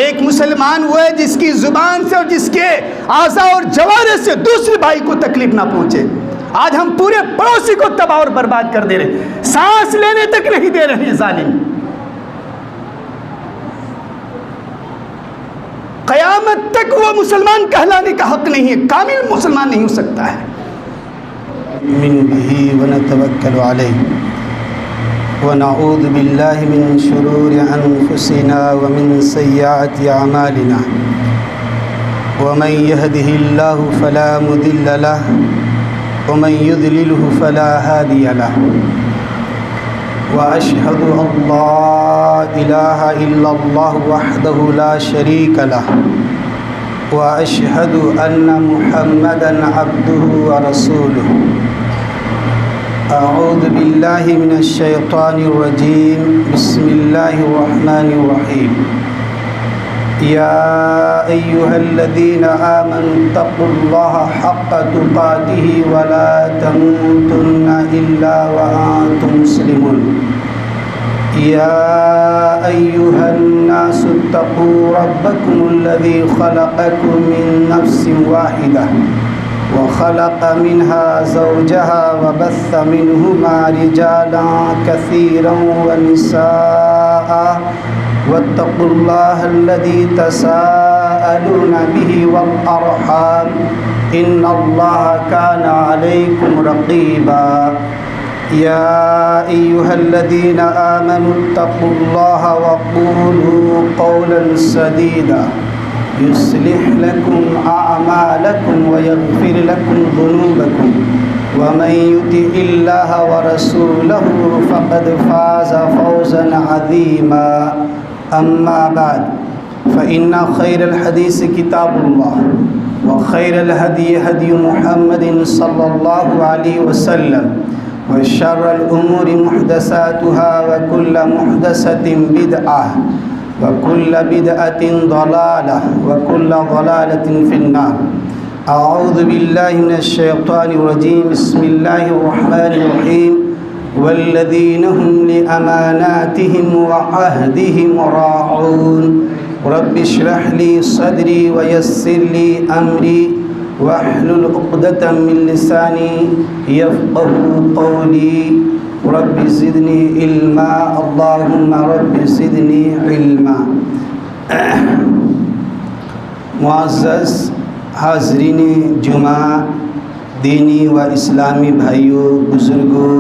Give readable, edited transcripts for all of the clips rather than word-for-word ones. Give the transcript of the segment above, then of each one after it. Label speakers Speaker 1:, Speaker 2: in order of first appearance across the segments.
Speaker 1: ایک مسلمان وہ ہے جس کی زبان سے اور جس کے اعضاء اور جوارح سے دوسرے بھائی کو تکلیف نہ پہنچے۔ آج ہم پورے پڑوسی کو تباہ اور برباد کر دے رہے، سانس لینے تک نہیں دے رہے ظالم۔ قیامت تک وہ مسلمان کہلانے کا حق نہیں ہے، کامل مسلمان نہیں ہو سکتا ہے۔
Speaker 2: من به ونتوکل علیہ ونعوذ باللہ من شرور انفسنا ومن سیئات اعمالنا ومن يهده الله فلا مضل له ومن يضلله فلا هادي له واشهد ان لا اله الا الله وحده لا شريك له واشهد ان محمدا عبده ورسوله۔ اعوذ باللہ من الشیطان الرجیم، بسم اللہ الرحمن الرحیم۔ یا ایہا الذین آمنوا اتقوا اللہ حق تقاتہ ولا تموتن الا وانتم مسلمون۔ یا ایہا الناس اتقوا ربکم الذی خلقکم من نفس واحدہ وخلق منها زوجها وبث منهما رجالا كثيرا ونساء واتقوا الله الذي تساءلون به والأرحام إن الله كان عليكم رقيبا۔ يا أيها الذين آمنوا اتقوا الله وقولوا قولا سديدا يصلح لكم أعمالكم ويغفر لكم ذنوبكم ومن يطع الله ورسوله فقد فاز فوزا عظيما۔ أما بعد فإن خير الحديث كتاب الله وخير الهدي هدي محمد صلى الله عليه وسلم وشر الأمور محدثاتها وكل محدثة بدعة وكل بدعة ضلالة وكل ضلالة في النار۔ اعوذ باللہ من الشیطان الرجیم، بسم اللہ الرحمن الرحیم۔ والذین هم لأماناتهم وعهدهم راعون۔ رب اشرح لي صدری ويسر لي أمری واحلل عقدة من لسانی يفقهوا قولی۔ رب زدنی علما، اللہم رب زدنی علما۔ معزز حاضرین جمعہ، دینی و اسلامی بھائیوں، بزرگوں،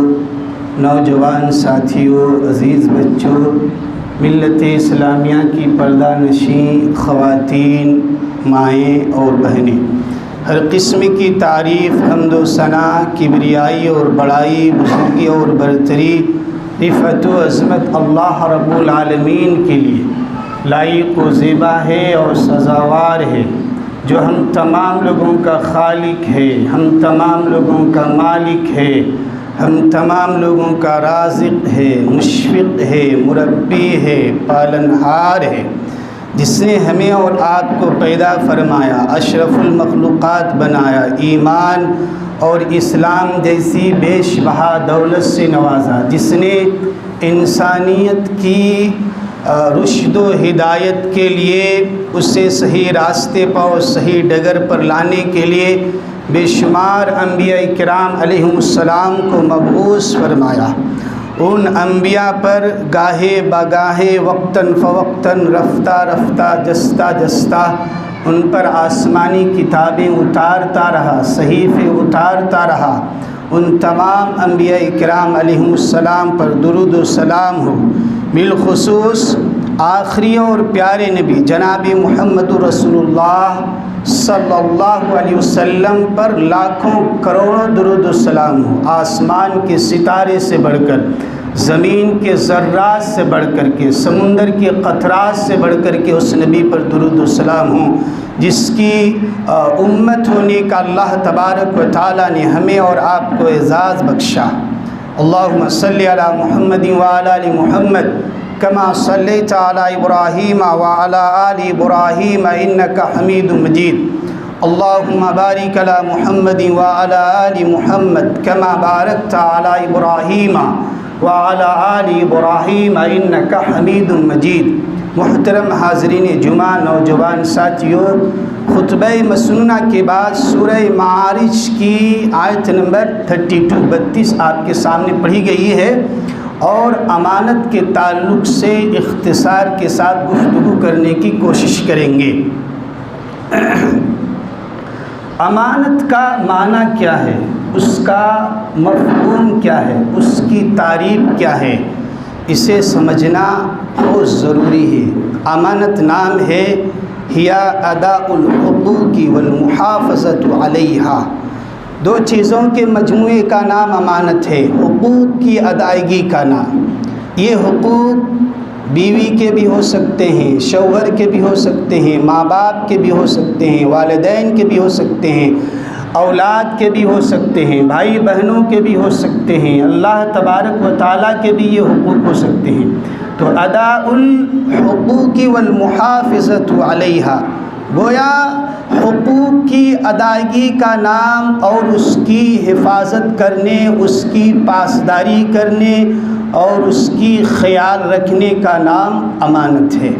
Speaker 2: نوجوان ساتھیوں، عزیز بچوں، ملت اسلامیہ کی پردہ نشین خواتین، مائیں اور بہنیں، ہر قسم کی تعریف، حمد و ثنا، کبریائی اور بڑائی، بزرگی اور برتری، رفعت و عظمت اللہ رب العالمین کے لیے لائق و زیبا ہے اور سزاوار ہے، جو ہم تمام لوگوں کا خالق ہے، ہم تمام لوگوں کا مالک ہے، ہم تمام لوگوں کا رازق ہے، مشفق ہے، مربی ہے، پالنہار ہے، جس نے ہمیں اور آپ کو پیدا فرمایا، اشرف المخلوقات بنایا، ایمان اور اسلام جیسی بیش بہا دولت سے نوازا، جس نے انسانیت کی رشد و ہدایت کے لیے اسے صحیح راستے پر اور صحیح ڈگر پر لانے کے لیے بے شمار انبیاء کرام علیہم السلام کو مبعوث فرمایا۔ ان انبیاء پر گاہے بگاہے، وقتاً فوقتاً، رفتہ رفتہ، جستہ جستہ ان پر آسمانی کتابیں اتارتا رہا، صحیفے اتارتا رہا۔ ان تمام انبیاء کرام علیہم السلام پر درود و سلام ہو۔ بالخصوص آخری اور پیارے نبی جناب محمد رسول اللہ صلی اللہ علیہ وسلم پر لاکھوں کروڑوں درود و سلام ہو۔ آسمان کے ستارے سے بڑھ کر، زمین کے ذرات سے بڑھ کر کے، سمندر کے قطرات سے بڑھ کر کے اس نبی پر درود و سلام ہو، جس کی امت ہونے کا اللہ تبارک و تعالیٰ نے ہمیں اور آپ کو اعزاز بخشا۔ اللہم صلی علی محمد وعلی آل محمد کما صلیت علی ابراہیم وعلی آل ابراہیم انک حمید مجید۔ اللہم بارک علی محمد وعلی آل محمد کما بارکت علی ابراہیم وعلی آل ابراہیم انک حمید مجید۔ محترم حاضرین جمعہ، نوجوان ساتھیوں، خطبہ مسنونہ کے بعد سورہ معارج کی آیت نمبر 32 آپ کے سامنے پڑھی گئی ہے، اور امانت کے تعلق سے اختصار کے ساتھ گفتگو کرنے کی کوشش کریں گے۔ امانت کا معنی کیا ہے، اس کا مفہوم کیا ہے، اس کی تعریف کیا ہے، اسے سمجھنا بہت ضروری ہے۔ امانت نام ہے ہیا اداء الحقوق والمحافظۃ علیہا، دو چیزوں کے مجموعے کا نام امانت ہے، حقوق کی ادائیگی کا نام۔ یہ حقوق بیوی کے بھی ہو سکتے ہیں، شوہر کے بھی ہو سکتے ہیں، ماں باپ کے بھی ہو سکتے ہیں، والدین کے بھی ہو سکتے ہیں، اولاد کے بھی ہو سکتے ہیں، بھائی بہنوں کے بھی ہو سکتے ہیں، اللہ تبارک و تعالیٰ کے بھی یہ حقوق ہو سکتے ہیں۔ تو اداء الحقوق والمحافظۃ علیہا گویا حقوق کی ادائیگی کا نام، اور اس کی حفاظت کرنے، اس کی پاسداری کرنے اور اس کی خیال رکھنے کا نام امانت ہے۔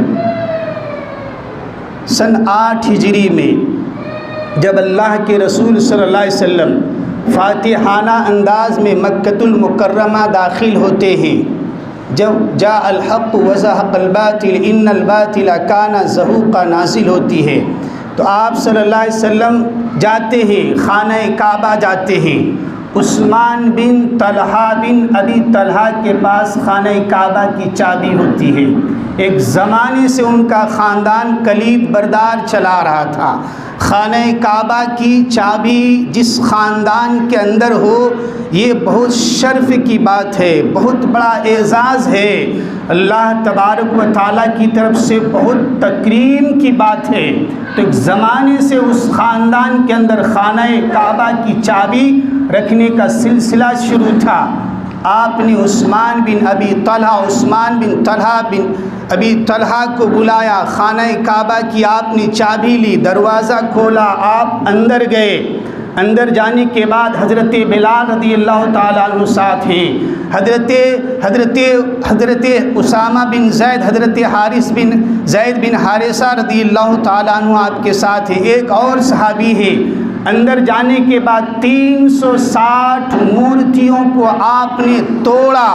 Speaker 2: سن 8 ہجری میں جب اللہ کے رسول صلی اللہ علیہ وسلم فاتحانہ انداز میں مکۃ المکرمہ داخل ہوتے ہیں، جب جاء الحق وزهق الباطل ان الباطل کان زہوقا نازل ہوتی ہے، تو آپ صلی اللہ علیہ وسلم جاتے ہیں، خانہ کعبہ جاتے ہیں۔ عثمان بن طلحہ بن ابی طلحہ کے پاس خانہ کعبہ کی چابی ہوتی ہے۔ ایک زمانے سے ان کا خاندان کلید بردار چلا رہا تھا۔ خانہ کعبہ کی چابی جس خاندان کے اندر ہو، یہ بہت شرف کی بات ہے، بہت بڑا اعزاز ہے، اللہ تبارک و تعالیٰ کی طرف سے بہت تکریم کی بات ہے۔ تو ایک زمانے سے اس خاندان کے اندر خانہ کعبہ کی چابی رکھنے کا سلسلہ شروع تھا۔ آپ نے عثمان بن ابی طلحہ کو بلایا، خانہ کعبہ کی آپ نے چابی لی، دروازہ کھولا، آپ اندر گئے۔ اندر جانے کے بعد حضرت بلال رضی اللہ تعالیٰ عنہ ساتھ ہیں، حضرت اسامہ بن زید، حضرت حارث بن زید بن حارثہ رضی اللہ تعالیٰ عنہ آپ کے ساتھ ہیں، ایک اور صحابی ہے۔ اندر جانے کے بعد 360 مورتیوں کو آپ نے توڑا،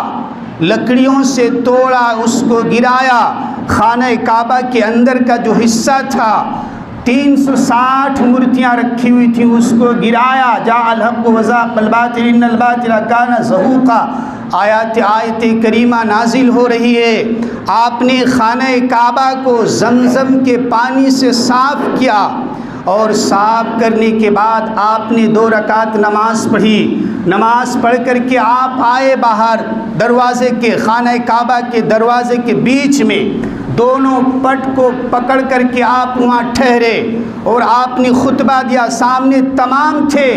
Speaker 2: لکڑیوں سے توڑا، اس کو گرایا۔ خانہ کعبہ کے اندر کا جو حصہ تھا 360 مورتیاں رکھی ہوئی تھیں، اس کو گرایا۔ جاء الحق وزهق الباطل ان الباطل کان زہوقا، آیت کریمہ نازل ہو رہی ہے۔ آپ نے خانہ کعبہ کو زمزم کے پانی سے صاف کیا، اور صاف کرنے کے بعد آپ نے 2 رکعت نماز پڑھی۔ نماز پڑھ کر کے آپ آئے باہر، دروازے کے، خانہ کعبہ کے دروازے کے بیچ میں دونوں پٹ کو پکڑ کر کے آپ وہاں ٹھہرے، اور آپ نے خطبہ دیا۔ سامنے تمام تھے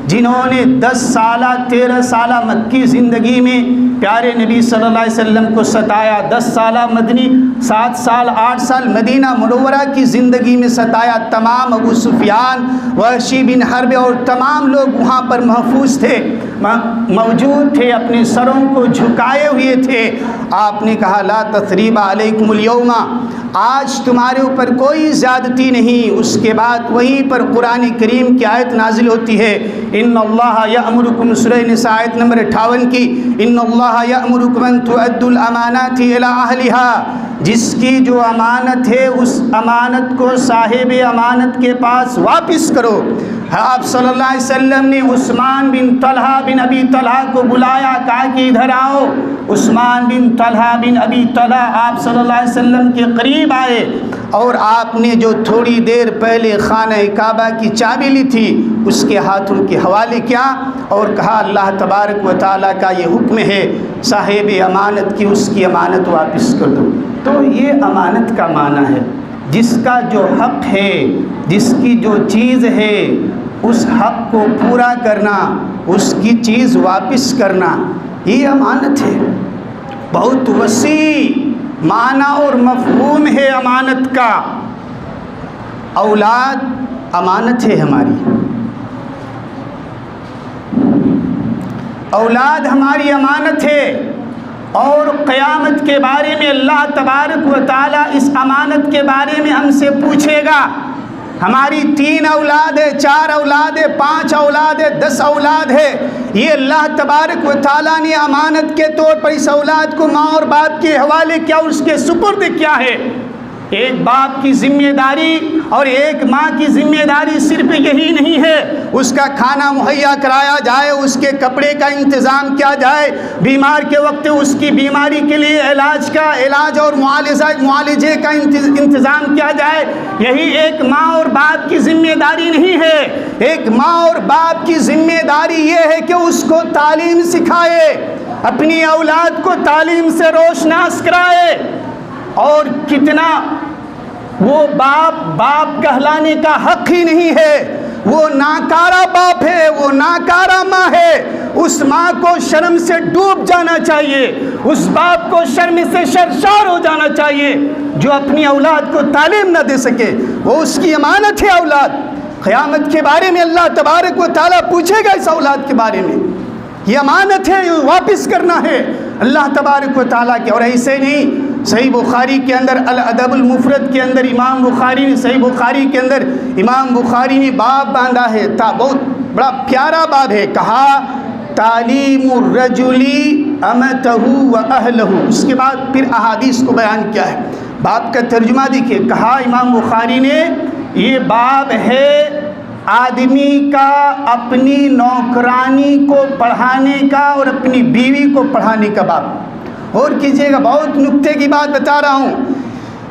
Speaker 2: جنہوں نے 10 سالہ 13 سالہ مکی زندگی میں پیارے نبی صلی اللہ علیہ وسلم کو ستایا، 10 سالہ مدنی، 7 سال 8 سال مدینہ منورہ کی زندگی میں ستایا۔ تمام ابو سفیان، وحشی بن حرب اور تمام لوگ وہاں پر محفوظ تھے، موجود تھے، اپنے سروں کو جھکائے ہوئے تھے۔ آپ نے کہا لا تثریب علیکم اليوم، آج تمہارے اوپر کوئی زیادتی نہیں۔ اس کے بعد وہیں پر قرآن کریم کی آیت نازل ہوتی ہے، ان اللہ یأمرکم، سورہ نساء آیت نمبر 58 کی، ان اللہ یأمرکم ان تؤدوا الامانات الی اہلھا، جس کی جو امانت ہے اس امانت کو صاحب امانت کے پاس واپس کرو۔ آپ صلی اللہ علیہ وسلم نے عثمان بن طلحہ بن ابی طلحہ کو بلایا، کہا کہ ادھر آؤ۔ عثمان بن طلحہ بن ابی طلحہ آپ صلی اللہ علیہ وسلم کے قریب آئے، اور آپ نے جو تھوڑی دیر پہلے خانہ کعبہ کی چابی لی تھی اس کے ہاتھوں کے حوالے کیا، اور کہا اللہ تبارک و تعالیٰ کا یہ حکم ہے، صاحب امانت کی اس کی امانت واپس کر دو۔ تو یہ امانت کا معنی ہے، جس کا جو حق ہے، جس کی جو چیز ہے، اس حق کو پورا کرنا، اس کی چیز واپس کرنا، یہ امانت ہے۔ بہت وسیع معنی اور مفہوم ہے امانت کا۔ اولاد امانت ہے ہماری، اولاد ہماری امانت ہے۔
Speaker 1: اور قیامت کے بارے میں اللہ تبارک و تعالیٰ اس امانت کے بارے میں ہم سے پوچھے گا۔ ہماری 3 اولاد ہے، 4 اولاد ہے، 5 اولاد ہے، 10 اولاد ہے، یہ اللہ تبارک و تعالیٰ نے امانت کے طور پر اس اولاد کو ماں اور باپ کے حوالے کیا اور اس کے سپرد کیا ہے۔ ایک باپ کی ذمہ داری اور ایک ماں کی ذمہ داری صرف یہی نہیں ہے اس کا کھانا مہیا کرایا جائے، اس کے کپڑے کا انتظام کیا جائے، بیمار کے وقت اس کی بیماری کے لیے علاج اور معالجے کا انتظام کیا جائے، یہی ایک ماں اور باپ کی ذمہ داری نہیں ہے۔ ایک ماں اور باپ کی ذمہ داری یہ ہے کہ اس کو تعلیم سکھائے، اپنی اولاد کو تعلیم سے روشناس کرائے۔ اور کتنا وہ باپ کہلانے کا حق ہی نہیں ہے، وہ ناکارہ باپ ہے، وہ ناکارہ ماں ہے۔ اس ماں کو شرم سے ڈوب جانا چاہیے، اس باپ کو شرم سے سرشار ہو جانا چاہیے جو اپنی اولاد کو تعلیم نہ دے سکے۔ وہ اس کی امانت ہے اولاد۔ قیامت کے بارے میں اللہ تبارک و تعالیٰ پوچھے گا اس اولاد کے بارے میں، یہ امانت ہے، یہ واپس کرنا ہے اللہ تبارک و تعالیٰ کے۔ اور ایسے نہیں، صحیح بخاری کے اندر الادب المفرد کے اندر امام بخاری نے باب باندھا ہے، بہت بڑا پیارا باب ہے، کہا تعلیم الرجل امتہ و اہلہ۔ اس کے بعد پھر احادیث کو بیان کیا ہے۔ باب کا ترجمہ دیکھیے، کہا امام بخاری نے یہ باب ہے آدمی کا اپنی نوکرانی کو پڑھانے کا اور اپنی بیوی کو پڑھانے کا باب۔ اور کیجئے گا، بہت نکتے کی بات بتا رہا ہوں۔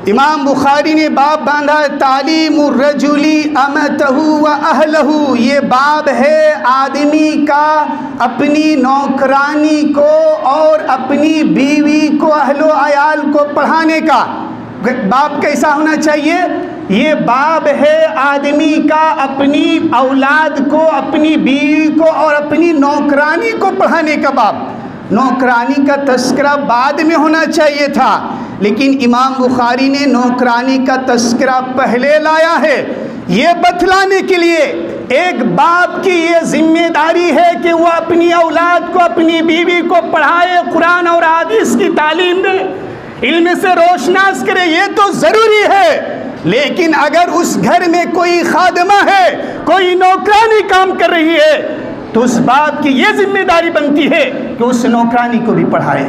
Speaker 1: امام بخاری نے باب باندھا ہے تعلیم الرجل امتہ و اہلہ، یہ باب ہے آدمی کا اپنی نوکرانی کو اور اپنی بیوی کو، اہل و عیال کو پڑھانے کا۔ باب کیسا ہونا چاہیے؟ یہ باب ہے آدمی کا اپنی اولاد کو، اپنی بیوی کو اور اپنی نوکرانی کو پڑھانے کا باب۔ نوکرانی کا تذکرہ بعد میں ہونا چاہیے تھا، لیکن امام بخاری نے نوکرانی کا تذکرہ پہلے لایا ہے، یہ بتلانے کے لیے ایک باپ کی یہ ذمہ داری ہے کہ وہ اپنی اولاد کو، اپنی بیوی کو پڑھائے، قرآن اور حدیث کی تعلیم دے، علم سے روشناس کرے، یہ تو ضروری ہے۔ لیکن اگر اس گھر میں کوئی خادمہ ہے، کوئی نوکرانی کام کر رہی ہے، تو اس باپ کی یہ ذمہ داری بنتی ہے کہ اس نوکرانی کو بھی پڑھائے۔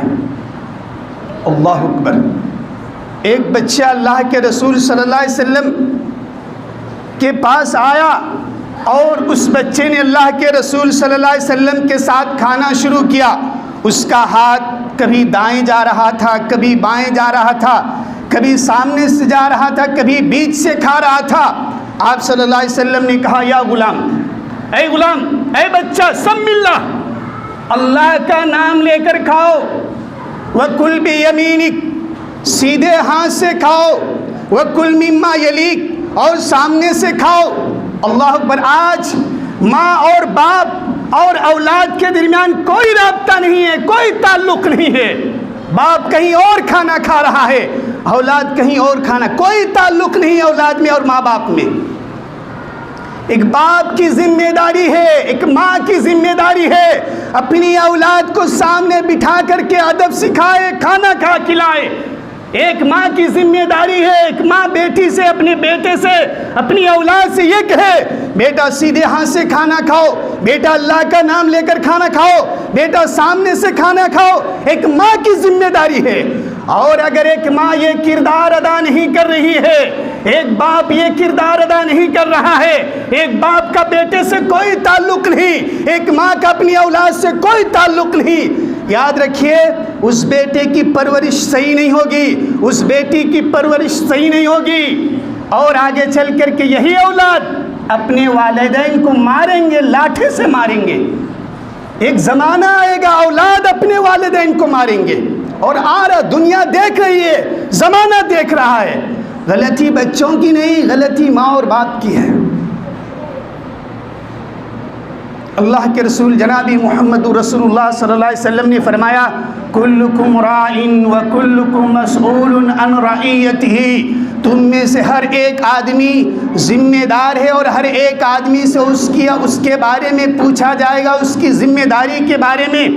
Speaker 1: اللہ اکبر۔ ایک بچہ اللہ کے رسول صلی اللہ علیہ وسلم کے پاس آیا اور اس بچے نے اللہ کے رسول صلی اللہ علیہ وسلم کے ساتھ کھانا شروع کیا۔ اس کا ہاتھ کبھی دائیں جا رہا تھا، کبھی بائیں جا رہا تھا، کبھی سامنے سے جا رہا تھا، کبھی بیچ سے کھا رہا تھا۔ آپ صلی اللہ علیہ وسلم نے کہا یا غلام، اے غلام، اے بچہ، سم اللہ، اللہ کا نام لے کر کھاؤ، وَكُلْ بِيَمِينِكَ، سیدھے ہاتھ سے کھاؤ، وَكُلْ مِمَّا يَلِيكَ، اور سامنے سے کھاؤ۔ اللہ اکبر۔ آج ماں اور باپ اور اولاد کے درمیان کوئی رابطہ نہیں ہے، کوئی تعلق نہیں ہے۔ باپ کہیں اور کھانا کھا رہا ہے، اولاد کہیں اور کھانا، کوئی تعلق نہیں ہے اولاد میں اور ماں باپ میں۔ ایک باپ کی ذمہ داری ہے، ایک ماں کی ذمہ داری ہے، اپنی اولاد کو سامنے بٹھا کر کے ادب سکھائے، کھانا کھلائے۔ ایک ماں کی ذمہ داری ہے، ایک ماں بیٹی سے، اپنے بیٹے سے، اپنی اولاد سے یہ کہے بیٹا سیدھے ہاتھ سے کھانا کھاؤ، بیٹا اللہ کا نام لے کر کھانا کھاؤ، بیٹا سامنے سے کھانا کھاؤ۔ ایک ماں کی ذمہ داری ہے۔ اور اگر ایک ماں یہ کردار ادا نہیں کر رہی ہے، ایک باپ یہ کردار ادا نہیں کر رہا ہے، ایک باپ کا بیٹے سے کوئی تعلق نہیں، ایک ماں کا اپنی اولاد سے کوئی تعلق نہیں، یاد رکھیے اس بیٹے کی پرورش صحیح نہیں ہوگی، اس بیٹی کی پرورش صحیح نہیں ہوگی، اور آگے چل کر کے یہی اولاد اپنے والدین کو ماریں گے، لاٹھی سے ماریں گے۔ ایک زمانہ آئے گا اولاد اپنے والدین کو ماریں گے، اور آ رہا، دنیا دیکھ رہی ہے، زمانہ دیکھ رہا ہے۔ غلطی بچوں کی نہیں، غلطی ماں اور باپ کی ہے۔ اللہ کے رسول جناب محمد رسول اللہ صلی اللہ علیہ وسلم نے فرمایا کلکم راعٍ وکلکم مسئول عن رعیتہ، تم میں سے ہر ایک آدمی ذمہ دار ہے اور ہر ایک آدمی سے اس کے بارے میں پوچھا جائے گا، اس کی ذمہ داری کے بارے میں۔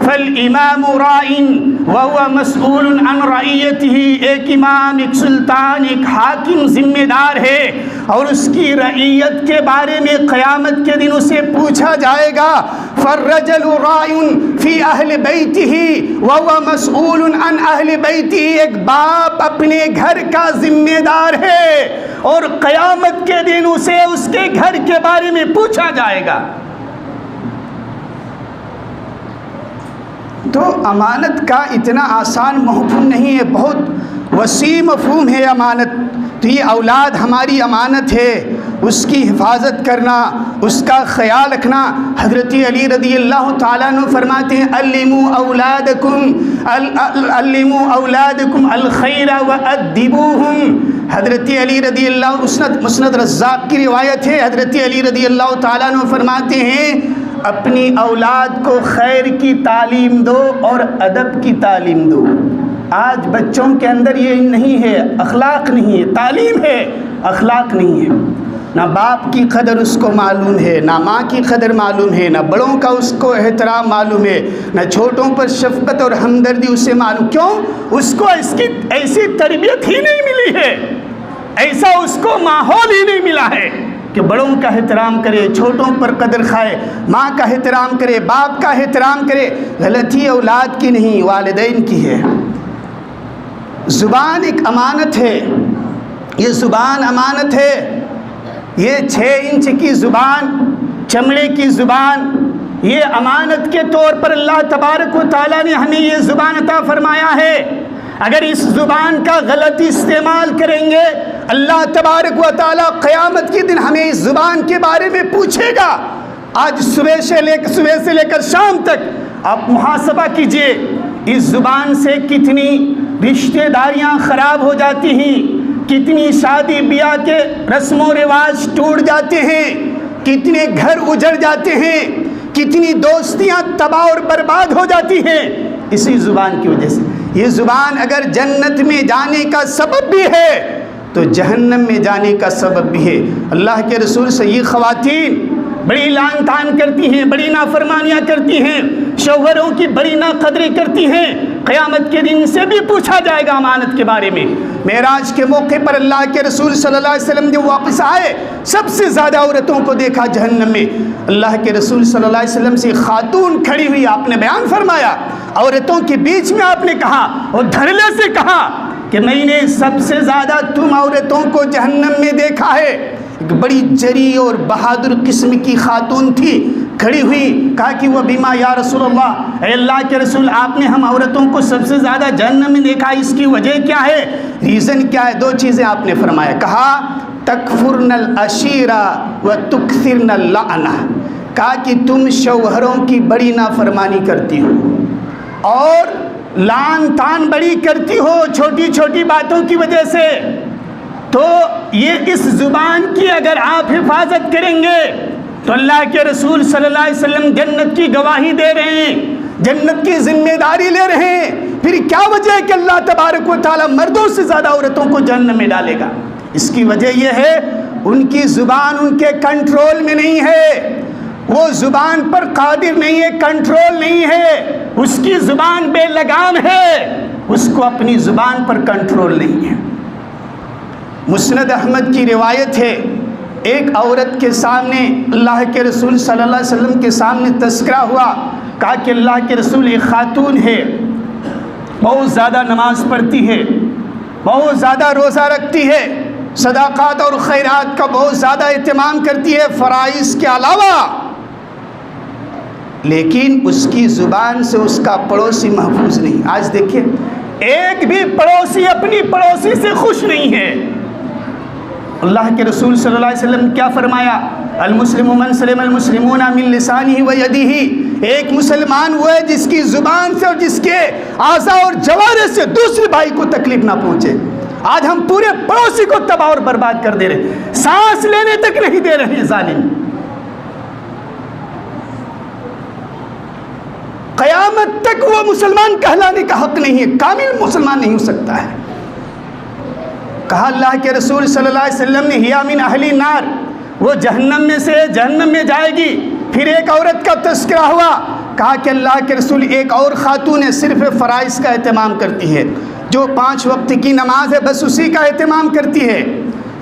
Speaker 1: فالامام راعٍ وَهُوَ مَسْئُولٌ عَنْ رَعِيَّتِهِ، ایک امام، ایک سلطان، ایک حاکم ذمہ دار ہے اور اس کی رعیت کے بارے میں قیامت کے دن اسے پوچھا جائے گا۔ فَالرَّجُلُ رَاعٍ فِي أَهْلِ بَيْتِهِ وَهُوَ مَسْئُولٌ عَنْ أَهْلِ بَيْتِهِ، ایک باپ اپنے گھر کا ذمہ دار ہے اور قیامت کے دن اسے اس کے گھر کے بارے میں پوچھا جائے گا۔ تو امانت کا اتنا آسان مفہوم نہیں ہے، بہت وسیع مفہوم ہے امانت۔ تو یہ اولاد ہماری امانت ہے، اس کی حفاظت کرنا، اس کا خیال رکھنا۔ حضرت علی رضی اللہ تعالیٰ عنہ فرماتے ہیں علموا اولادکم الخیر وادبوہم۔ حضرت علی رضی اللہ، مسند رزاق کی روایت ہے، حضرت علی رضی اللہ تعالیٰ عنہ فرماتے ہیں اپنی اولاد کو خیر کی تعلیم دو اور ادب کی تعلیم دو۔ آج بچوں کے اندر یہ نہیں ہے، اخلاق نہیں ہے، تعلیم ہے، اخلاق نہیں ہے۔ نہ باپ کی قدر اس کو معلوم ہے، نہ ماں کی قدر معلوم ہے، نہ بڑوں کا اس کو احترام معلوم ہے، نہ چھوٹوں پر شفقت اور ہمدردی اسے معلوم۔ کیوں؟ اس کو اس کی ایسی تربیت ہی نہیں ملی ہے، ایسا اس کو ماحول ہی نہیں ملا ہے کہ بڑوں کا احترام کرے، چھوٹوں پر قدر کھائے، ماں کا احترام کرے، باپ کا احترام کرے۔ غلطی اولاد کی نہیں، والدین کی ہے۔ زبان ایک امانت ہے، یہ زبان امانت ہے۔ یہ 6 انچ کی زبان، چمڑے کی زبان، یہ امانت کے طور پر اللہ تبارک و تعالیٰ نے ہمیں یہ زبان عطا فرمایا ہے۔ اگر اس زبان کا غلط استعمال کریں گے، اللہ تبارک و تعالیٰ قیامت کے دن ہمیں اس زبان کے بارے میں پوچھے گا۔ آج صبح سے لے کر شام تک آپ محاسبہ کیجئے، اس زبان سے کتنی رشتہ داریاں خراب ہو جاتی ہیں، کتنی شادی بیاہ کے رسم و رواج ٹوٹ جاتے ہیں، کتنے گھر اجڑ جاتے ہیں، کتنی دوستیاں تباہ اور برباد ہو جاتی ہیں اسی زبان کی وجہ سے۔ یہ زبان اگر جنت میں جانے کا سبب بھی ہے تو جہنم میں جانے کا سبب بھی ہے۔ اللہ کے رسول سے یہ خواتین بڑی لعن طعن کرتی ہیں، بڑی نافرمانیاں کرتی ہیں، شوہروں کی بڑی ناقدری کرتی ہیں، قیامت کے دن سے بھی پوچھا جائے گا امانت کے بارے میں۔ معراج کے موقع پر اللہ کے رسول صلی اللہ علیہ وسلم جب واپس آئے، سب سے زیادہ عورتوں کو دیکھا جہنم میں۔ اللہ کے رسول صلی اللہ علیہ وسلم سے خاتون کھڑی ہوئی، آپ نے بیان فرمایا، عورتوں کے بیچ میں آپ نے کہا اور دھڑلے سے کہا کہ میں نے سب سے زیادہ تم عورتوں کو جہنم میں دیکھا ہے۔ ایک بڑی جری اور بہادر قسم کی خاتون تھی، کھڑی ہوئی، کہا کہ وہ بیما یا رسول اللہ، اے اللہ کے رسول، آپ نے ہم عورتوں کو سب سے زیادہ جہنم میں دیکھا، اس کی وجہ کیا ہے، ریزن کیا ہے؟ 2 چیزیں آپ نے فرمایا، کہا تکفرن العشیرہ وتکثرن اللعنہ، کہا کہ تم شوہروں کی بڑی نافرمانی کرتی ہو اور لعن طعن بڑی کرتی ہو چھوٹی چھوٹی باتوں کی وجہ سے۔ تو یہ اس زبان کی اگر آپ حفاظت کریں گے تو اللہ کے رسول صلی اللہ علیہ وسلم جنت کی گواہی دے رہے ہیں، جنت کی ذمہ داری لے رہے ہیں۔ پھر کیا وجہ ہے کہ اللہ تبارک و تعالیٰ مردوں سے زیادہ عورتوں کو جہنم میں ڈالے گا؟ اس کی وجہ یہ ہے ان کی زبان ان کے کنٹرول میں نہیں ہے، وہ زبان پر قادر نہیں ہے، کنٹرول نہیں ہے، اس کی زبان بے لگام ہے، اس کو اپنی زبان پر کنٹرول نہیں ہے۔ مسند احمد کی روایت ہے، ایک عورت کے سامنے اللہ کے رسول صلی اللہ علیہ وسلم کے سامنے تذکرہ ہوا، کہا کہ اللہ کے رسول ایک خاتون ہے، بہت زیادہ نماز پڑھتی ہے، بہت زیادہ روزہ رکھتی ہے، صدقات اور خیرات کا بہت زیادہ اہتمام کرتی ہے فرائض کے علاوہ، لیکن اس کی زبان سے اس کا پڑوسی محفوظ نہیں۔ آج دیکھیں، ایک بھی پڑوسی اپنی پڑوسی سے خوش نہیں ہے۔ اللہ کے رسول صلی اللہ علیہ وسلم کیا فرمایا؟ المسلم من سلم المسلمون من لسانہ و یدہ، ایک مسلمان وہ ہے جس کی زبان سے اور جس کے اعضاء اور جوارح سے دوسرے بھائی کو تکلیف نہ پہنچے۔ آج ہم پورے پڑوسی کو تباہ اور برباد کر دے رہے، سانس لینے تک نہیں دے رہے ہیں ظالم۔ قیامت تک وہ مسلمان کہلانے کا حق نہیں ہے، کامل مسلمان نہیں ہو سکتا ہے۔ کہا اللہ کے رسول صلی اللہ علیہ وسلم نے ہیا من اہل النار، وہ جہنم میں سے جہنم میں جائے گی۔ پھر ایک عورت کا تذکرہ ہوا، کہا کہ اللہ کے رسول ایک اور خاتون ہے صرف فرائض کا اہتمام کرتی ہے، جو 5 وقت کی نماز ہے بس اسی کا اہتمام کرتی ہے،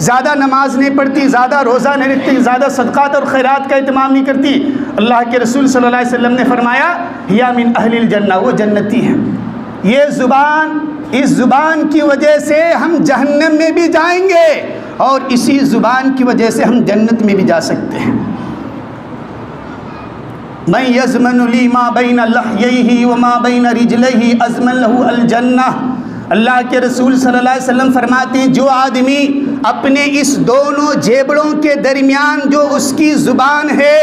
Speaker 1: زیادہ نماز نہیں پڑھتی، زیادہ روزہ نہیں رکھتی، زیادہ صدقات اور خیرات کا اہتمام نہیں کرتی۔ اللہ کے رسول صلی اللہ علیہ وسلم نے فرمایا ہیا من اہل الجنہ، وہ جنتی ہے۔ یہ زبان، اس زبان کی وجہ سے ہم جہنم میں بھی جائیں گے اور اسی زبان کی وجہ سے ہم جنت میں بھی جا سکتے ہیں۔ من یضمن لی ما بین لحییہ وما بین رجلیہ اضمن لہ الجنہ۔ اللہ کے رسول صلی اللہ علیہ وسلم فرماتے ہیں جو آدمی اپنے اس دونوں جیبڑوں کے درمیان جو اس کی زبان ہے،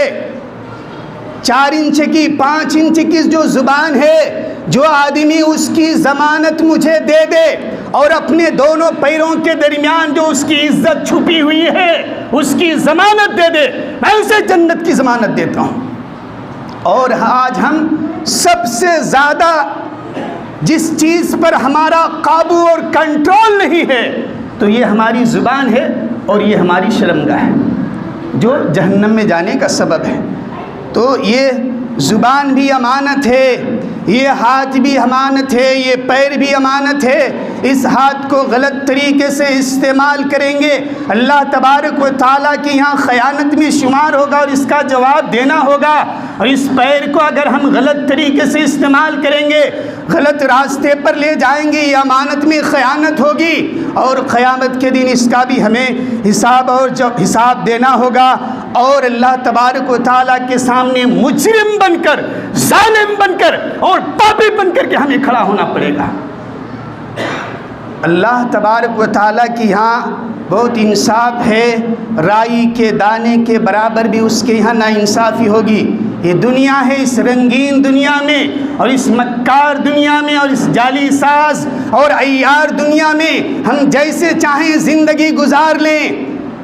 Speaker 1: 4 انچ کی 5 انچ کی جو زبان ہے، جو آدمی اس کی ضمانت مجھے دے دے اور اپنے دونوں پیروں کے درمیان جو اس کی عزت چھپی ہوئی ہے اس کی ضمانت دے دے، میں اسے جنت کی ضمانت دیتا ہوں۔ اور آج ہم سب سے زیادہ جس چیز پر ہمارا قابو اور کنٹرول نہیں ہے تو یہ ہماری زبان ہے اور یہ ہماری شرمگاہ ہے جو جہنم میں جانے کا سبب ہے۔ تو یہ زبان بھی امانت ہے، یہ ہاتھ بھی امانت ہے، یہ پیر بھی امانت ہے۔ اس ہاتھ کو غلط طریقے سے استعمال کریں گے اللہ تبارک و تعالیٰ کی یہاں خیانت میں شمار ہوگا اور اس کا جواب دینا ہوگا۔ اور اس پیر کو اگر ہم غلط طریقے سے استعمال کریں گے، غلط راستے پر لے جائیں گے، یہ امانت میں خیانت ہوگی اور قیامت کے دن اس کا بھی ہمیں حساب دینا ہوگا اور اللہ تبارک و تعالیٰ کے سامنے مجرم بن کر، ظالم بن کر اور پاپی بن کر کے ہمیں کھڑا ہونا پڑے گا۔ اللہ تبارک و تعالیٰ کی یہاں بہت انصاف ہے، رائی کے دانے کے برابر بھی اس کے یہاں ناانصافی ہوگی۔ یہ دنیا ہے، اس رنگین دنیا میں اور اس مکار دنیا میں اور اس جعلی ساز اور عیار دنیا میں ہم جیسے چاہیں زندگی گزار لیں،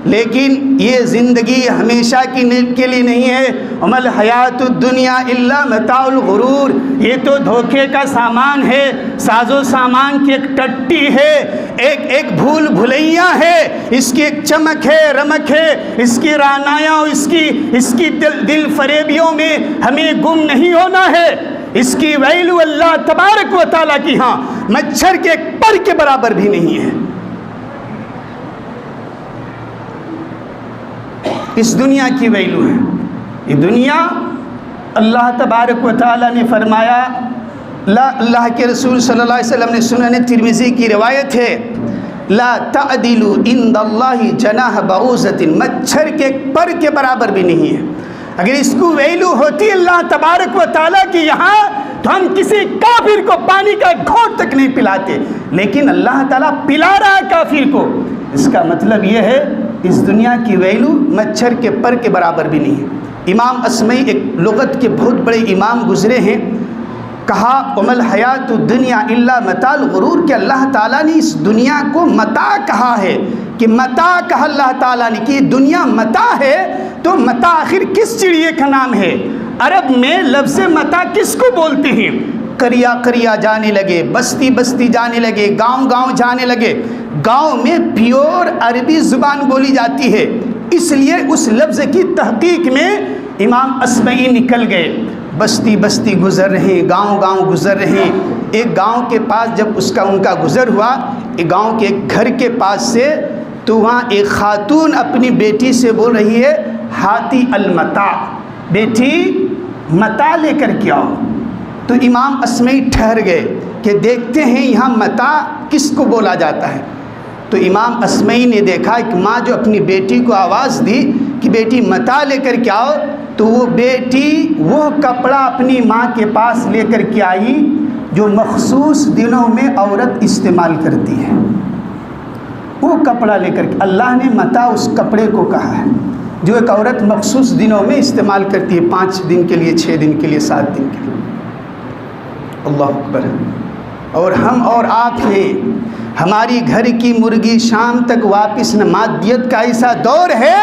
Speaker 1: لیکن یہ زندگی ہمیشہ کے لیے نہیں ہے۔ وَمَا الْحَيَاةُ الدُّنْيَا إِلَّا مَتَاعُ الْغُرُورِ، یہ تو دھوکے کا سامان ہے، ساز و سامان کی ایک ٹٹی ہے، ایک بھول بھلیاں ہے، اس کی ایک چمک ہے، رمک ہے، اس کی رعنایاں اور اس کی دل فریبیوں میں ہمیں گم نہیں ہونا ہے۔ اس کی ویلو اللہ تبارک و تعالیٰ کی ہاں مچھر کے ایک پر کے برابر بھی نہیں ہے۔ اس دنیا کی ویلو ہے، یہ دنیا اللہ تبارک و تعالیٰ نے فرمایا، اللہ کے رسول صلی اللہ علیہ وسلم نے سنن ترمذی کی روایت ہے، لا تعدلوا عند اللہ جناح بعوضۃ، مچھر کے پر کے برابر بھی نہیں ہے۔ اگر اس کو ویلو ہوتی اللہ تبارک و تعالیٰ کی یہاں تو ہم کسی کافر کو پانی کا گھونٹ تک نہیں پلاتے، لیکن اللہ تعالیٰ پلا رہا ہے کافر کو۔ اس کا مطلب یہ ہے اس دنیا کی ویلو مچھر کے پر کے برابر بھی نہیں ہے۔ امام اسمعی ایک لغت کے بہت بڑے امام گزرے ہیں، کہا وَمَا الْحَيَاةُ الدُّنْيَا إِلَّا مَتَاعُ الْغُرُورِ کہ اللہ تعالیٰ نے اس دنیا کو متاع کہا ہے، کہ متاع کہا اللہ تعالیٰ نے کہ یہ دنیا متاع ہے، تو متاع آخر کس چڑیے کا نام ہے؟ عرب میں لفظ متاع کس کو بولتے ہیں؟ قریہ قریہ جانے لگے، بستی بستی جانے لگے، گاؤں گاؤں جانے لگے۔ گاؤں میں پیور عربی زبان بولی جاتی ہے، اس لیے اس لفظ کی تحقیق میں امام اسمعی نکل گئے، بستی بستی گزر رہے، گاؤں گاؤں گزر رہے۔ ایک گاؤں کے پاس جب ان کا گزر ہوا، ایک گاؤں کے ایک گھر کے پاس سے، تو وہاں ایک خاتون اپنی بیٹی سے بول رہی ہے، ہاتی المتاع، بیٹی متاع لے کر کے آؤ۔ تو امام اسمعی ٹھہر گئے کہ دیکھتے ہیں یہاں متاع کس کو بولا جاتا ہے۔ تو امام اسمعی نے دیکھا کہ ماں جو اپنی بیٹی کو آواز دی کہ بیٹی متاع لے کر کے آؤ، تو وہ بیٹی وہ کپڑا اپنی ماں کے پاس لے کر کے آئی جو مخصوص دنوں میں عورت استعمال کرتی ہے۔ وہ کپڑا لے کر کے، اللہ نے متاع اس کپڑے کو کہا ہے جو ایک عورت مخصوص دنوں میں استعمال کرتی ہے، 5 دن کے لیے، 6 دن کے لیے، 7 دن کے لیے۔ اللہ اکبر۔ اور ہم اور آپ ہیں، ہماری گھر کی مرغی شام تک واپس نہ، مادیت کا ایسا دور ہے،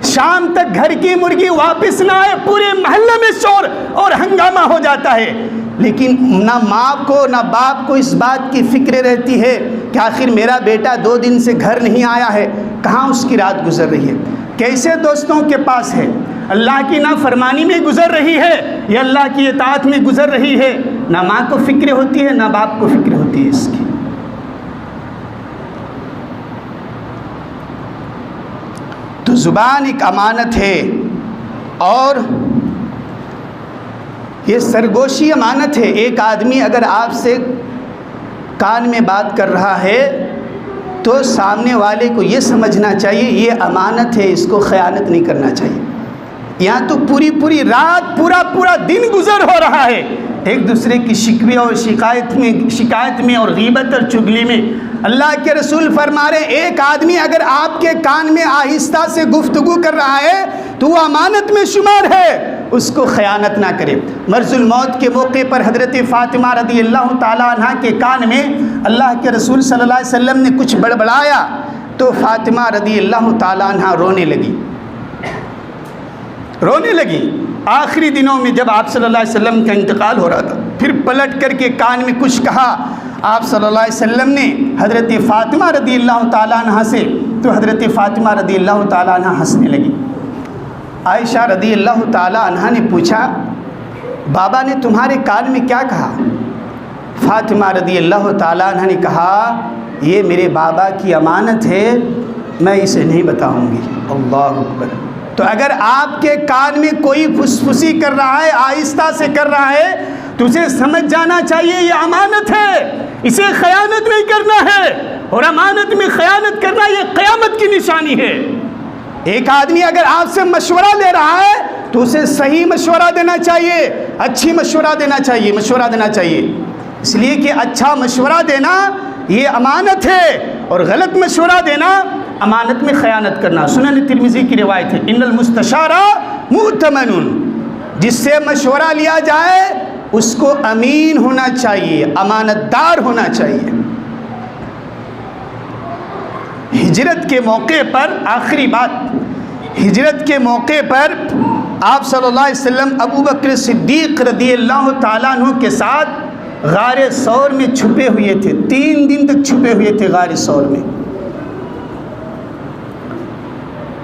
Speaker 1: شام تک گھر کی مرغی واپس نہ آئے پورے محلے میں شور اور ہنگامہ ہو جاتا ہے۔ لیکن نہ ماں کو نہ باپ کو اس بات کی فکر رہتی ہے کہ آخر میرا بیٹا 2 دن سے گھر نہیں آیا ہے، کہاں اس کی رات گزر رہی ہے، کیسے دوستوں کے پاس ہے، اللہ کی نافرمانی میں گزر رہی ہے یا اللہ کی اطاعت میں گزر رہی ہے، نہ ماں کو فکر ہوتی ہے نہ باپ کو فکر ہوتی ہے اس کی۔ تو زبان ایک امانت ہے، اور یہ سرگوشی امانت ہے۔ ایک آدمی اگر آپ سے کان میں بات کر رہا ہے تو سامنے والے کو یہ سمجھنا چاہیے یہ امانت ہے، اس کو خیانت نہیں کرنا چاہیے۔ یہاں تو پوری رات پورا دن گزر ہو رہا ہے ایک دوسرے کی شکوے اور شکایت میں اور غیبت اور چگلی میں۔ اللہ کے رسول فرما رہے ہیں ایک آدمی اگر آپ کے کان میں آہستہ سے گفتگو کر رہا ہے تو وہ امانت میں شمار ہے، اس کو خیانت نہ کرے۔ مرض الموت کے موقع پر حضرت فاطمہ رضی اللہ تعالیٰ عنہ کے کان میں اللہ کے رسول صلی اللہ علیہ وسلم نے کچھ بڑبڑایا تو فاطمہ رضی اللہ تعالیٰ عنہ رونے لگی۔ آخری دنوں میں جب آپ صلی اللہ علیہ وسلم کا انتقال ہو رہا تھا، پھر پلٹ کر کے کان میں کچھ کہا آپ صلی اللہ علیہ وسلم نے حضرت فاطمہ رضی اللہ تعالیٰ عنہ سے، تو حضرت فاطمہ رضی اللہ تعالیٰ عنہ ہنسنے لگی۔ عائشہ رضی اللہ تعالیٰ عنہ نے پوچھا بابا نے تمہارے کان میں کیا کہا؟ فاطمہ رضی اللہ تعالیٰ عنہ نے کہا یہ میرے بابا کی امانت ہے، میں اسے نہیں بتاؤں گی۔ اللہ اکبر۔ تو اگر آپ کے کان میں کوئی پھسپھسی کر رہا ہے، آہستہ سے کر رہا ہے، تو اسے سمجھ جانا چاہیے یہ امانت ہے، اسے خیانت نہیں کرنا ہے، اور امانت میں خیانت کرنا یہ قیامت کی نشانی ہے۔ ایک آدمی اگر آپ سے مشورہ لے رہا ہے تو اسے صحیح مشورہ دینا چاہیے، اچھی مشورہ دینا چاہیے، اس لیے کہ اچھا مشورہ دینا یہ امانت ہے، اور غلط مشورہ دینا امانت میں خیانت کرنا۔ سنن ترمذی کی روایت ہے ان المستشار مؤتمن، جس سے مشورہ لیا جائے اس کو امین ہونا چاہیے، امانت دار ہونا چاہیے۔ ہجرت کے موقع پر، آخری بات، ہجرت کے موقع پر آپ صلی اللہ علیہ وسلم ابو بکر صدیق رضی اللہ تعالیٰ عنہ کے ساتھ غار ثور میں چھپے ہوئے تھے، 3 دن تک چھپے ہوئے تھے غار ثور میں۔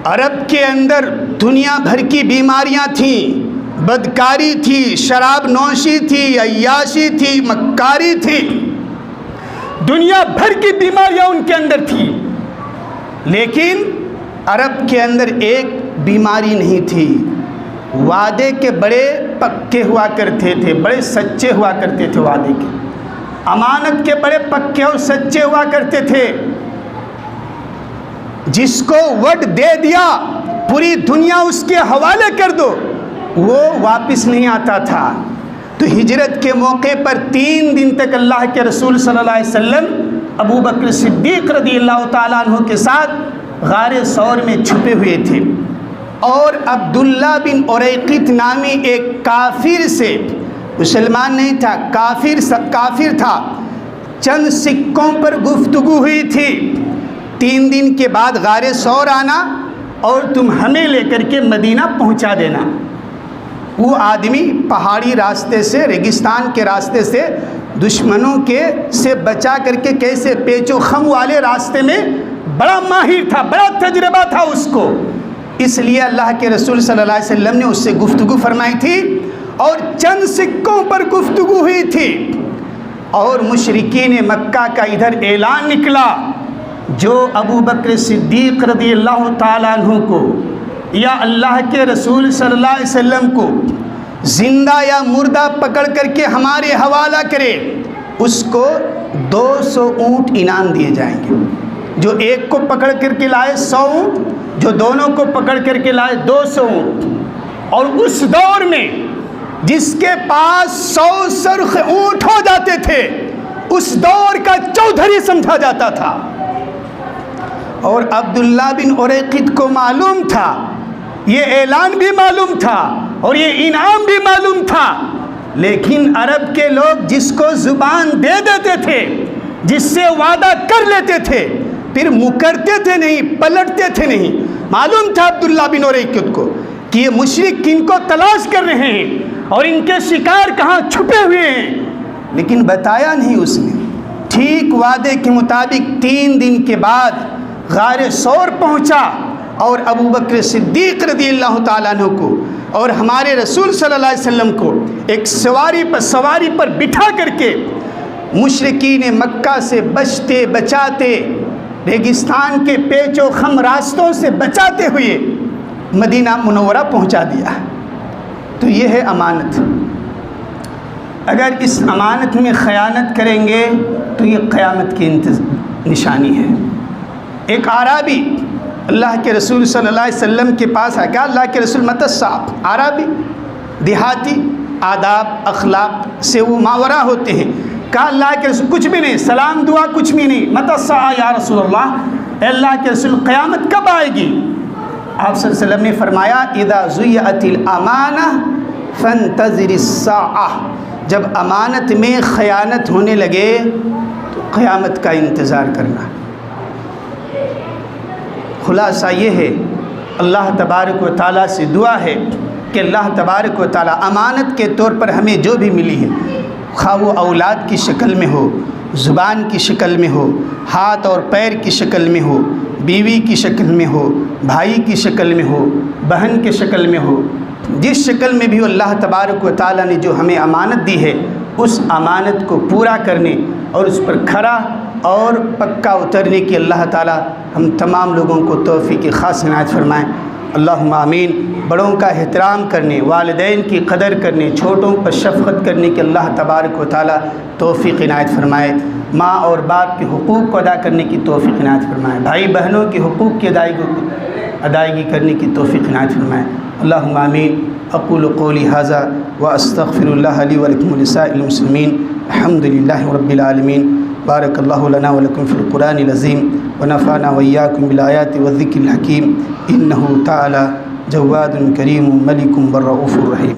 Speaker 1: عرب کے اندر دنیا بھر کی بیماریاں تھیں، بدکاری تھی، شراب نوشی تھی، عیاشی تھی، مکاری تھی، دنیا بھر کی بیماریاں ان کے اندر تھی، لیکن عرب کے اندر ایک بیماری نہیں تھی، وعدے کے بڑے پکے ہوا کرتے تھے، بڑے سچے ہوا کرتے تھے، وعدے کے، امانت کے بڑے پکے اور سچے ہوا کرتے تھے۔ جس کو وعدہ دے دیا پوری دنیا اس کے حوالے کر دو، وہ واپس نہیں آتا تھا۔ تو ہجرت کے موقع پر 3 دن تک اللہ کے رسول صلی اللہ علیہ وسلم ابو بکر صدیق رضی اللہ تعالیٰ عنہ کے ساتھ غار ثور میں چھپے ہوئے تھے، اور عبداللہ بن اریقط نامی ایک کافر سے، مسلمان نہیں تھا، کافر تھا، چند سکوں پر گفتگو ہوئی تھی، 3 دن کے بعد غار ثور آنا اور تم ہمیں لے کر کے مدینہ پہنچا دینا۔ وہ آدمی پہاڑی راستے سے، ریگستان کے راستے سے، دشمنوں سے بچا کر کے کیسے پیچ و خم والے راستے میں بڑا ماہر تھا، بڑا تجربہ تھا اس کو، اس لیے اللہ کے رسول صلی اللہ علیہ وسلم نے اس سے گفتگو فرمائی تھی، اور چند سکوں پر گفتگو ہوئی تھی، اور مشرکین مکہ کا ادھر اعلان نکلا جو ابو بکر صدیق رضی اللہ تعالیٰ عنہ کو یا اللہ کے رسول صلی اللہ علیہ وسلم کو زندہ یا مردہ پکڑ کر کے ہمارے حوالہ کرے، اس کو 200 اونٹ انعام دیے جائیں گے۔ جو ایک کو پکڑ کر کے لائے 100 اونٹ، جو دونوں کو پکڑ کر کے لائے 200 اونٹ۔ اور اس دور میں جس کے پاس 100 سرخ اونٹ ہو جاتے تھے اس دور کا چودھری سمجھا جاتا تھا۔ اور عبداللہ بن اریقط کو معلوم تھا، یہ اعلان بھی معلوم تھا اور یہ انعام بھی معلوم تھا، لیکن عرب کے لوگ جس کو زبان دے دیتے تھے، جس سے وعدہ کر لیتے تھے، پھر مکرتے تھے نہیں، پلٹتے تھے نہیں۔ معلوم تھا عبداللہ بن اریقط کو کہ یہ مشرک کن کو تلاش کر رہے ہیں، اور ان کے شکار کہاں چھپے ہوئے ہیں، لیکن بتایا نہیں اس نے۔ ٹھیک وعدے کے مطابق 3 دن کے بعد غار ثور پہنچا اور ابو بکر صدیق رضی اللہ تعالیٰ عنہ کو اور ہمارے رسول صلی اللہ علیہ وسلم کو ایک سواری پر بٹھا کر کے مشرکین مکہ سے بچتے بچاتے، ریگستان کے پیچ و خم راستوں سے بچاتے ہوئے مدینہ منورہ پہنچا دیا۔ تو یہ ہے امانت۔ اگر اس امانت میں خیانت کریں گے تو یہ قیامت کی نشانی ہے۔ ایک اعرابی اللہ کے رسول صلی اللہ علیہ وسلم کے پاس آیا، کہا اللہ کے رسول مت الساعۃ۔ اعرابی دیہاتی آداب اخلاق سے وہ ماورا ہوتے ہیں، کہا اللہ کے رسول کچھ بھی نہیں، سلام دعا کچھ بھی نہیں، مت الساعۃ یا رسول اللہ، اے اللہ کے رسول قیامت کب آئے گی؟ آپ صلی اللہ علیہ وسلم نے فرمایا اذا ضیعت الامانہ فانتظر الساعہ، جب امانت میں خیانت ہونے لگے تو قیامت کا انتظار کرنا۔ خلاصہ یہ ہے، اللہ تبارک و تعالیٰ سے دعا ہے کہ اللہ تبارک و تعالیٰ امانت کے طور پر ہمیں جو بھی ملی ہے، خواہ وہ اولاد کی شکل میں ہو، زبان کی شکل میں ہو، ہاتھ اور پیر کی شکل میں ہو، بیوی کی شکل میں ہو، بھائی کی شکل میں ہو، بہن کی شکل میں ہو، جس شکل میں بھی ہو، اللہ تبارک و تعالیٰ نے جو ہمیں امانت دی ہے اس امانت کو پورا کرنے اور اس پر کھرا اور پکا اترنے کی اللہ تعالیٰ ہم تمام لوگوں کو توفیق خاص عنایت فرمائیں۔ اللہم آمین۔ بڑوں کا احترام کرنے، والدین کی قدر کرنے، چھوٹوں پر شفقت کرنے کی اللہ تبارک و تعالیٰ توفیق عنایت فرمائے۔ ماں اور باپ کے حقوق کو ادا کرنے کی توفیق عنایت فرمائے، بھائی بہنوں کے حقوق کی ادائیگی کرنے کی توفیق عنایت فرمائے۔ اللہم آمین۔ اقول قولی ھذا واستغفر اللہ لی ولکم ولسائر المسلمین۔ الحمد للہ رب العالمین۔ بارک اللہ لنا ولکم فی القرآن العظیم ونفعنا وإیاکم بالآیات والذکر الحکیم۔ انہ تعالی جواد کریم ملک بالرؤوف الرحیم۔